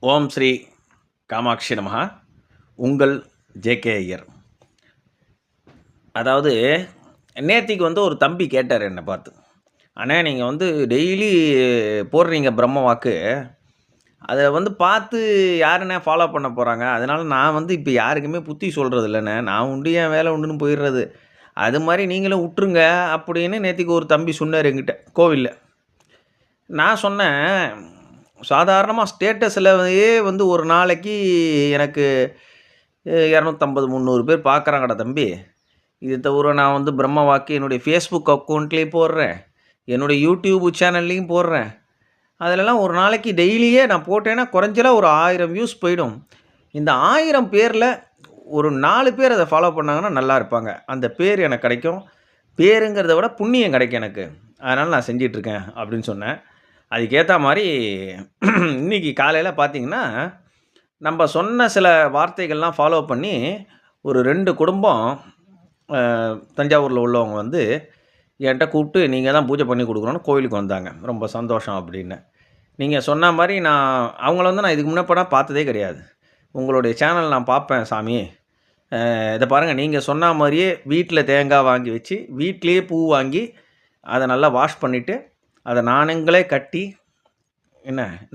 ஓம் ஸ்ரீ காமாட்சி நமஹ. உங்கள் ஜேகே ஐயர். அதாவது நேத்திக்கு ஒரு தம்பி கேட்டார் என்ன பார்த்து. அண்ணே நீங்கள் டெய்லி போடுறீங்க பிரம்ம வாக்கு. அத பார்த்து யாருண்ணே ஃபாலோ பண்ண போறாங்க? அதனால நான் இப்ப யாருக்குமே புத்தி சொல்றது இல்லண்ணே. நான் உண்டு என் வேலை உண்டுன்னு போயிடுறது. அது மாரி நீங்களும் உட்டுருங்க அப்படின்னு நேத்திக்கு ஒரு தம்பி சொன்னாரு என்கிட்ட கோவில்ல. நான் சொன்னேன், சாதாரணமா ஸ்டேட்டஸ்லயே ஒரு நாளைக்கு எனக்கு 250, 300 பேர் பார்க்குறாங்கடா தம்பி. இது தவிர நான் பிரம்ம வாக்கு என்னுடைய ஃபேஸ்புக் அக்கவுண்ட்லேயும் போடுறேன். என்னுடைய யூடியூப் சேனல்லையும் போடுறேன். அதிலலாம் ஒரு நாளைக்கு டெய்லியே நான் போட்டேன்னா குறைஞ்சலா ஒரு 1000 வியூஸ் போயிடும். இந்த 1000 பேர்ல ஒரு 4 பேர் அத ஃபாலோ பண்ணாங்கன்னா நல்லா இருப்பாங்க. அந்த பேர் எனக்கு கிடைக்கும். பேருங்கிறத விட புண்ணியம் கிடைக்கும் எனக்கு. அதனால நான் செஞ்சுட்டுருக்கேன் அப்படின்னு சொன்னேன். அதுக்கு ஏத்தா மாரி இன்னைக்கு காலையில பார்த்தீங்கன்னா, நம்ப சொன்ன சில வார்த்தைகள்லாம் ஃபாலோ பண்ணி ஒரு 2 குடும்பம் அ தஞ்சாவூர்ல உள்ளவங்க என்ட்ட கூப்பிட்டு, "நீங்க தான் பூஜை பண்ணி குடுக்கணும்னு" கோவிலுக்கு வந்தாங்க. ரொம்ப சந்தோஷம் அப்படின்னு. நீங்க சொன்ன மாரி நான் அவங்கள நான் இதுக்கு முன்னப்பட பார்த்ததே கிடையாது. "உங்களுடைய சேனல் நான் பார்ப்பேன் சாமி. இத பாருங்க நீங்க சொன்னா மாரியே வீட்ல தேங்காய் வாங்கி வச்சு, வீட்லயே பூ வாங்கி, அத நல்லா வாஷ் பண்ணிட்டு, அத நானுங்களே கட்டி என்ன